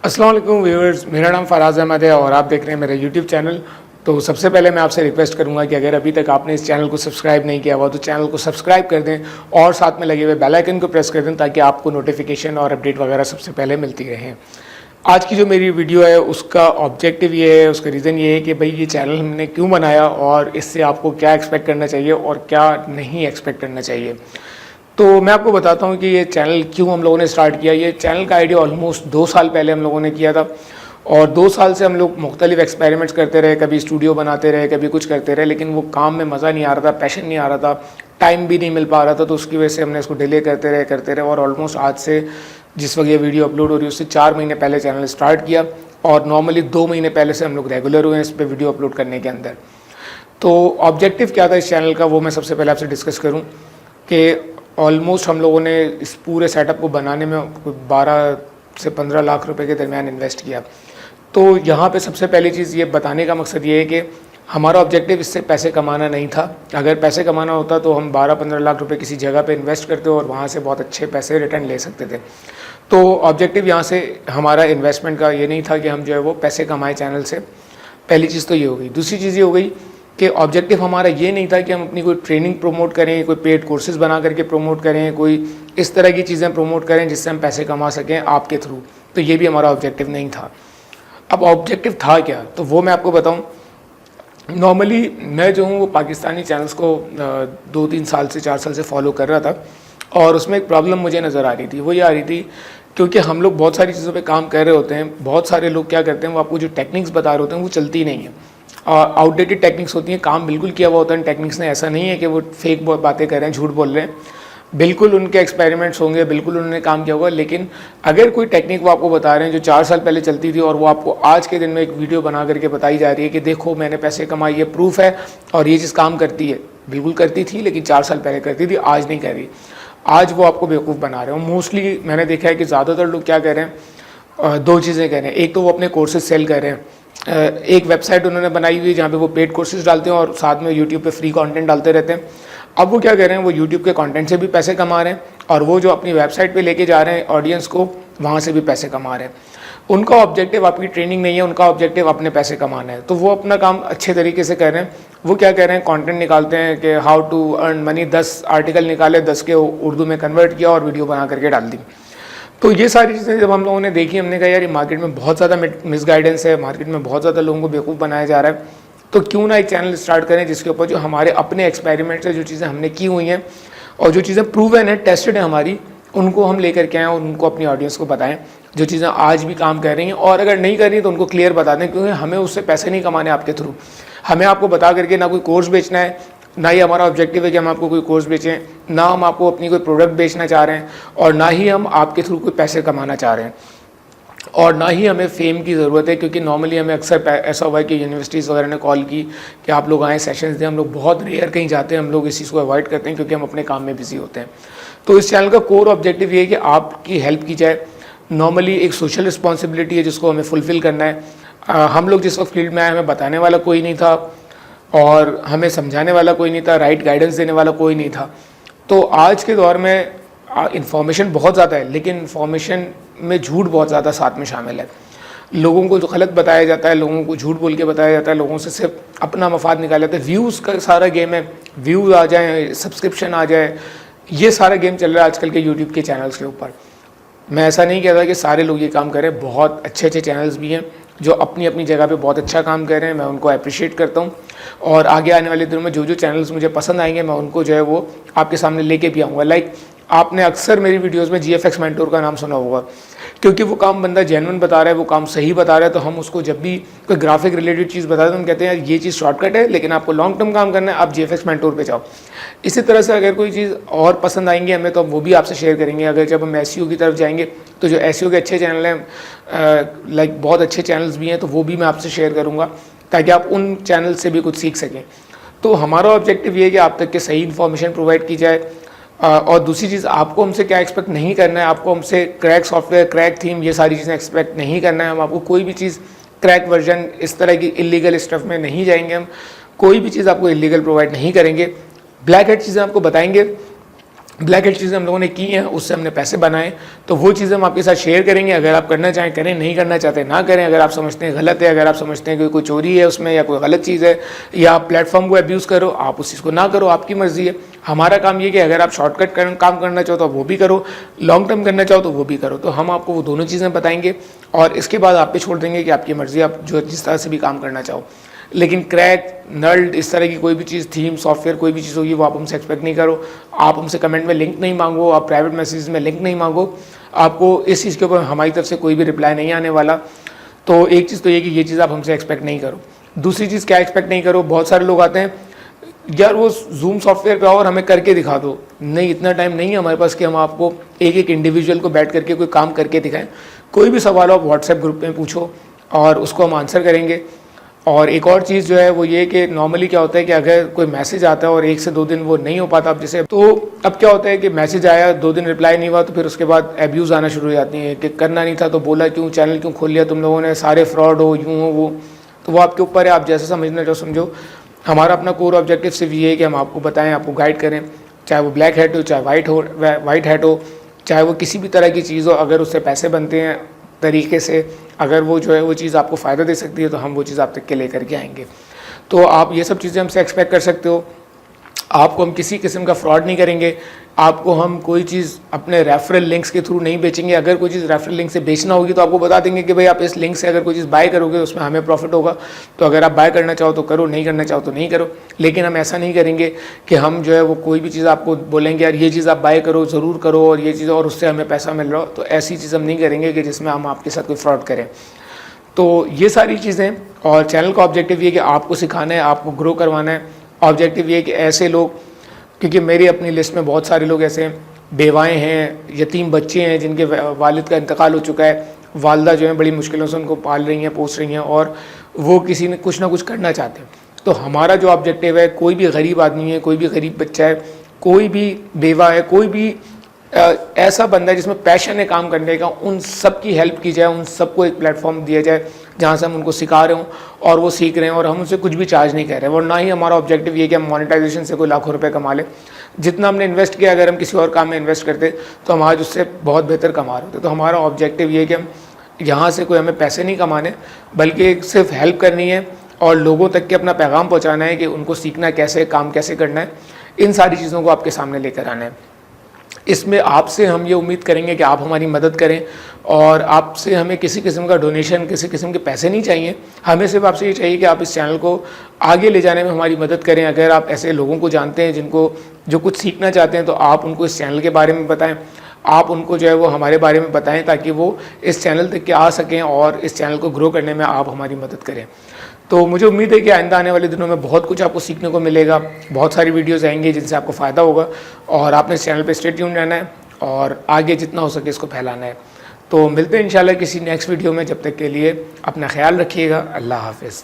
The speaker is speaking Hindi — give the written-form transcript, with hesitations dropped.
अस्सलाम वालेकुम व्यूअर्स, मेरा नाम फराज अहमद है और आप देख रहे हैं मेरा यूट्यूब चैनल। तो सबसे पहले मैं आपसे रिक्वेस्ट करूंगा कि अगर अभी तक आपने इस चैनल को सब्सक्राइब नहीं किया हुआ तो चैनल को सब्सक्राइब कर दें और साथ में लगे हुए बेल आइकन को प्रेस कर दें ताकि आपको नोटिफिकेशन और अपडेट वगैरह सबसे पहले मिलती रहें। आज की जो मेरी वीडियो है उसका ऑब्जेक्टिव ये है, उसका रीज़न ये है कि भाई ये चैनल हमने क्यों बनाया और इससे आपको क्या एक्सपेक्ट करना चाहिए और क्या नहीं एक्सपेक्ट करना चाहिए। तो मैं आपको बताता हूँ कि ये चैनल क्यों हम लोगों ने स्टार्ट किया। ये चैनल का आइडिया ऑलमोस्ट 2 साल पहले हम लोगों ने किया था और 2 साल से हम लोग मुख्तलिफ एक्सपेरिमेंट्स करते रहे, कभी स्टूडियो बनाते रहे, कभी कुछ करते रहे, लेकिन वो काम में मज़ा नहीं आ रहा था, पैशन नहीं आ रहा था, टाइम भी नहीं मिल पा रहा था। तो उसकी वजह से हमने इसको डिले करते रहे और ऑलमोस्ट आज से जिस वक्त ये वीडियो अपलोड हो रही है उससे 4 महीने पहले चैनल स्टार्ट किया और नॉर्मली 2 महीने पहले से हम लोग रेगुलर हुए हैं इस पर वीडियो अपलोड करने के अंदर। तो ऑब्जेक्टिव क्या था इस चैनल का, वो मैं सबसे पहले आपसे डिस्कस करूँ कि ऑलमोस्ट हम लोगों ने इस पूरे सेटअप को बनाने में 12 से 15 लाख रुपए के दरमियान इन्वेस्ट किया। तो यहाँ पे सबसे पहली चीज़ ये बताने का मकसद ये है कि हमारा ऑब्जेक्टिव इससे पैसे कमाना नहीं था। अगर पैसे कमाना होता तो हम 12-15 लाख रुपए किसी जगह पे इन्वेस्ट करते और वहाँ से बहुत अच्छे पैसे रिटर्न ले सकते थे। तो ऑब्जेक्टिव यहाँ से हमारा इन्वेस्टमेंट का ये नहीं था कि हम जो है वो पैसे कमाएँ चैनल से। पहली चीज़ तो ये हो गई। दूसरी चीज़ ये हो गई कि ऑब्जेक्टिव हमारा ये नहीं था कि हम अपनी कोई ट्रेनिंग प्रमोट करें, कोई पेड कोर्सेज बना करके प्रमोट करें, कोई इस तरह की चीज़ें प्रमोट करें जिससे हम पैसे कमा सकें आपके थ्रू। तो ये भी हमारा ऑब्जेक्टिव नहीं था। अब ऑब्जेक्टिव था क्या, तो वो मैं आपको बताऊं। नॉर्मली मैं जो हूँ वो पाकिस्तानी चैनल्स को 2-3 साल से 4 साल से फॉलो कर रहा था और उसमें एक प्रॉब्लम मुझे नज़र आ रही थी। वो ये आ रही थी क्योंकि हम लोग बहुत सारी चीज़ों पे काम कर रहे होते हैं, बहुत सारे लोग क्या करते हैं वो आपको जो टेक्निक्स बता रहे होते हैं वो चलती नहीं है और आउटडेटेड टेक्निक्स होती हैं। काम बिल्कुल किया हुआ होता है टेक्निक्स ने, ऐसा नहीं है कि वो फेक बातें कर रहे हैं, झूठ बोल रहे हैं। बिल्कुल उनके एक्सपेरिमेंट्स होंगे, बिल्कुल उन्होंने काम किया होगा, लेकिन अगर कोई टेक्निक वो आपको बता रहे हैं जो 4 साल पहले चलती थी और वो आपको आज के दिन में एक वीडियो बना करके बताई जा रही है कि देखो मैंने पैसे कमाए, ये प्रूफ है और ये चीज़ काम करती है। बिल्कुल करती थी लेकिन 4 साल पहले करती थी, आज नहीं कर रही। आज वो आपको बेवकूफ़ बना रहे हो। मोस्टली मैंने देखा है कि ज़्यादातर लोग क्या कर रहे हैं, 2 चीज़ें कर रहे हैं। एक तो वो अपने कोर्सेज सेल कर रहे हैं। एक वेबसाइट उन्होंने बनाई हुई है जहाँ पे वो पेड कोर्सेज डालते हैं और साथ में यूट्यूब पे फ्री कंटेंट डालते रहते हैं। अब वो क्या कर रहे हैं, वो यूट्यूब के कंटेंट से भी पैसे कमा रहे हैं और वो जो अपनी वेबसाइट पे लेके जा रहे हैं ऑडियंस को, वहाँ से भी पैसे कमा रहे हैं। उनका ऑब्जेक्टिव आपकी ट्रेनिंग नहीं है, उनका ऑब्जेक्टिव अपने पैसे कमाना है। तो वो अपना काम अच्छे तरीके से कर रहे हैं। वो क्या कह रहे हैं, कंटेंट निकालते हैं कि how to earn money, 10 article निकाले, 10 के उर्दू में कन्वर्ट किया और वीडियो बना करके डाल दी। तो ये सारी चीज़ें जब हम लोगों ने देखी, हमने कहा यार ये मार्केट में बहुत ज़्यादा मिसगाइडेंस है, मार्केट में बहुत ज़्यादा लोगों को बेवकूफ़ बनाया जा रहा है। तो क्यों ना एक चैनल स्टार्ट करें जिसके ऊपर जो हमारे अपने एक्सपेरिमेंट्स है, जो चीज़ें हमने की हुई हैं और जो चीज़ें प्रूवन है, टेस्टेड है हमारी, उनको हम लेकर के आएँ और उनको अपनी ऑडियंस को बताएं जो चीज़ें आज भी काम कर रही हैं। और अगर नहीं कर रही तो उनको क्लियर बता दें, क्योंकि हमें उससे पैसे नहीं कमाने आपके थ्रू। हमें आपको बता करके ना कोई कोर्स बेचना है, ना ही हमारा ऑब्जेक्टिव है कि हम आपको कोई कोर्स बेचें, ना हम आपको अपनी कोई प्रोडक्ट बेचना चाह रहे हैं और ना ही हम आपके थ्रू कोई पैसे कमाना चाह रहे हैं और ना ही हमें फेम की ज़रूरत है। क्योंकि नॉर्मली हमें अक्सर ऐसा हुआ है कि यूनिवर्सिटीज़ वगैरह ने कॉल की कि आप लोग आएँ सेशंस दें। हम लोग बहुत रेयर कहीं जाते हैं, हम लोग इस चीज़ को अवॉइड करते हैं क्योंकि हम अपने काम में बिजी होते हैं। तो इस चैनल का कोर ऑब्जेक्टिव ये है कि आपकी हेल्प की जाए। नॉर्मली एक सोशल रिस्पॉन्सिबिलिटी है जिसको हमें फुलफ़िल करना है। हम लोग जिस वक्त फील्ड में आए हमें बताने वाला कोई नहीं था और हमें समझाने वाला कोई नहीं था, राइट गाइडेंस देने वाला कोई नहीं था। तो आज के दौर में इंफॉर्मेशन बहुत ज़्यादा है, लेकिन इंफॉर्मेशन में झूठ बहुत ज़्यादा साथ में शामिल है। लोगों को जो गलत बताया जाता है, लोगों को झूठ बोल के बताया जाता है, लोगों से सिर्फ अपना मफाद निकाला जाता है। व्यूज़ का सारा गेम है, व्यूज़ आ जाए, सब्सक्रिप्शन आ जाए, ये सारा गेम चल रहा है आजकल के यूट्यूब के चैनल्स के ऊपर। मैं ऐसा नहीं कहता कि सारे लोग ये काम करें, बहुत अच्छे अच्छे चैनल्स भी हैं जो अपनी अपनी जगह पे बहुत अच्छा काम कर रहे हैं। मैं उनको अप्रिशिएट करता हूँ और आगे आने वाले दिनों में जो जो चैनल्स मुझे पसंद आएंगे मैं उनको जो है वो आपके सामने लेके भी आऊँगा। लाइक आपने अक्सर मेरी वीडियोस में GFX मेंटोर का नाम सुना होगा, क्योंकि वो काम बंदा जेन्युइन बता रहा है, वो काम सही बता रहा है। तो हम उसको जब भी कोई ग्राफिक रिलेटेड चीज़ बताते हैं तो हम कहते हैं यार ये चीज़ शॉर्टकट है, लेकिन आपको लॉन्ग टर्म काम करना है, आप GFX मेंटोर पे जाओ। इसी तरह से अगर कोई चीज़ और पसंद आएंगी हमें तो हम वो भी आपसे शेयर करेंगे। अगर जब हम SEO की तरफ जाएंगे तो जो SEO के अच्छे चैनल हैं, लाइक बहुत अच्छे चैनल्स भी हैं, तो वो भी मैं आपसे शेयर करूँगा ताकि आप उन चैनल से भी कुछ सीख सकें। तो हमारा ऑब्जेक्टिव ये है कि आप तक के सही इन्फॉर्मेशन प्रोवाइड की जाए। और दूसरी चीज़, आपको हमसे क्या एक्सपेक्ट नहीं करना है, आपको हमसे क्रैक सॉफ्टवेयर, क्रैक थीम, ये सारी चीज़ें एक्सपेक्ट नहीं करना है। हम आपको कोई भी चीज़ क्रैक वर्जन, इस तरह की इलीगल स्टफ में नहीं जाएंगे। हम कोई भी चीज़ आपको इलीगल प्रोवाइड नहीं करेंगे। ब्लैक हेड चीज़ें आपको बताएंगे ब्लैक हेड चीज़ें हम लोगों ने की हैं, उससे हमने पैसे बनाए, तो वो चीज़ें हम आपके साथ शेयर करेंगे। अगर आप करना चाहें करें, नहीं करना चाहते ना करें। अगर आप समझते हैं गलत है, अगर आप समझते हैं कि कोई चोरी है उसमें या कोई गलत चीज़ है या आप प्लेटफॉर्म को अब्यूज़ करो, आप उस चीज़ को ना करो, आपकी मर्ज़ी है। हमारा काम ये कि अगर आप शॉर्टकट काम करना चाहो तो वो भी करो, लॉन्ग टर्म करना चाहो तो वो भी करो। तो हम आपको वो दोनों चीज़ें बताएंगे और इसके बाद आप पे छोड़ देंगे कि आपकी मर्ज़ी, आप जो जिस तरह से भी काम करना चाहो। लेकिन क्रैक, नल्ड, इस तरह की कोई भी चीज़, थीम, सॉफ्टवेयर, कोई भी चीज़ होगी वो आप हमसे एक्सपेक्ट नहीं करो। आप हमसे कमेंट में लिंक नहीं मांगो, आप प्राइवेट मैसेज में लिंक नहीं मांगो। आपको इस चीज़ के ऊपर हमारी तरफ से कोई भी रिप्लाई नहीं आने वाला। तो एक चीज़ तो ये कि ये चीज़ आप हमसे एक्सपेक्ट नहीं करो। दूसरी चीज़ क्या एक्सपेक्ट नहीं करो, बहुत सारे लोग आते हैं यार वो जूम सॉफ्टवेयर पे आओ और हमें करके दिखा दो। नहीं, इतना टाइम नहीं है हमारे पास कि हम आपको एक एक इंडिविजुअल को बैठ करके कोई काम करके दिखाएं। कोई भी सवाल आप व्हाट्सएप ग्रुप में पूछो और उसको हम आंसर करेंगे। और एक और चीज़ जो है वो ये कि नॉर्मली क्या होता है कि अगर कोई मैसेज आता है और 1 से 2 दिन वो नहीं हो पाता, अब जैसे तो अब क्या होता है कि मैसेज आया, 2 दिन रिप्लाई नहीं हुआ, तो फिर उसके बाद एब्यूज़ आना शुरू हो जाती है कि करना नहीं था तो बोला क्यों, चैनल क्यों खोल लिया तुम लोगों ने, सारे फ्रॉड हो, यूँ हो वो। तो वो आपके ऊपर है, आप जैसे समझना चाहो समझो। हमारा अपना कोर ऑब्जेक्टिव सिर्फ ये है कि हम आपको बताएं, आपको गाइड करें, चाहे वो ब्लैक हैट हो, चाहे वाइट हैट हो, चाहे वो किसी भी तरह की चीज़ हो। अगर उससे पैसे बनते हैं तरीके से, अगर वो जो है वो चीज़ आपको फ़ायदा दे सकती है तो हम वो चीज़ आप तक के लेकर के आएंगे। तो आप ये सब चीज़ें हमसे एक्सपेक्ट कर सकते हो। आपको हम किसी किस्म का फ्रॉड नहीं करेंगे। आपको हम कोई चीज़ अपने रेफरल लिंक्स के थ्रू नहीं बेचेंगे। अगर कोई चीज़ रेफरल लिंक से बेचना होगी तो आपको बता देंगे कि भाई आप इस लिंक से अगर कोई चीज़ बाय करोगे उसमें हमें प्रॉफिट होगा, तो अगर आप बाय करना चाहो तो करो, नहीं करना चाहो तो नहीं करो। लेकिन हम ऐसा नहीं करेंगे कि हम जो है वो कोई भी चीज़ आपको बोलेंगे यार ये चीज़ आप बाय करो, ज़रूर करो, और ये चीज़ और उससे हमें पैसा मिल रहा हो। तो ऐसी चीज़ हम नहीं करेंगे कि जिसमें हम आपके साथ कोई फ्रॉड करें। तो ये सारी चीज़ें, और चैनल का ऑब्जेक्टिव ये है कि आपको सिखाना है, आपको ग्रो करवाना है। ऑब्जेक्टिव ये है कि ऐसे लोग, क्योंकि मेरी अपनी लिस्ट में बहुत सारे लोग ऐसे हैं, बेवाएँ हैं, यतीम बच्चे हैं जिनके वालिद का इंतकाल हो चुका है, वालदा जो है बड़ी मुश्किलों से उनको पाल रही हैं, पोस रही हैं, और वो किसी ने कुछ ना कुछ करना चाहते हैं। तो हमारा जो ऑब्जेक्टिव है, कोई भी गरीब आदमी है, कोई भी गरीब बच्चा है, कोई भी बेवा है, कोई भी ऐसा बंदा है जिसमें पैशन है काम करने का, उन सब की हेल्प की जाए, उन सबको एक प्लेटफॉर्म दिया जाए जहाँ से हम उनको सिखा रहे हों और वो सीख रहे हैं, और हम उनसे कुछ भी चार्ज नहीं कर रहे हैं। और ना ही हमारा ऑब्जेक्टिव ये कि हम मोनेटाइजेशन से कोई लाखों रुपए कमा लें। जितना हमने इन्वेस्ट किया, अगर हम किसी और काम में इन्वेस्ट करते तो हम आज उससे बहुत बेहतर कमा रहे होते। तो हमारा ऑब्जेक्टिव ये है कि हम यहाँ से कोई हमें पैसे नहीं कमाने, बल्कि सिर्फ हेल्प करनी है और लोगों तक के अपना पैगाम पहुँचाना है कि उनको सीखना कैसे, काम कैसे करना है। इन सारी चीज़ों को आपके सामने लेकर आना है। इसमें आपसे हम ये उम्मीद करेंगे कि आप हमारी मदद करें, और आपसे हमें किसी किस्म का डोनेशन, किसी किस्म के पैसे नहीं चाहिए। हमें सिर्फ आपसे ये चाहिए कि आप इस चैनल को आगे ले जाने में हमारी मदद करें। अगर आप ऐसे लोगों को जानते हैं जिनको जो कुछ सीखना चाहते हैं, तो आप उनको इस चैनल के बारे में बताएं, आप उनको जो है वो हमारे बारे में बताएं, ताकि वो इस चैनल तक के आ सकें और इस चैनल को ग्रो करने में आप हमारी मदद करें। तो मुझे उम्मीद है कि आइंदा आने वाले दिनों में बहुत कुछ आपको सीखने को मिलेगा, बहुत सारी वीडियोज़ आएंगी जिनसे आपको फ़ायदा होगा, और आपने इस चैनल पर स्टे ट्यून रहना है और आगे जितना हो सके इसको फैलाना है। तो मिलते हैं इंशाल्लाह किसी नेक्स्ट वीडियो में। जब तक के लिए अपना ख्याल रखिएगा। अल्लाह हाफ़िज़।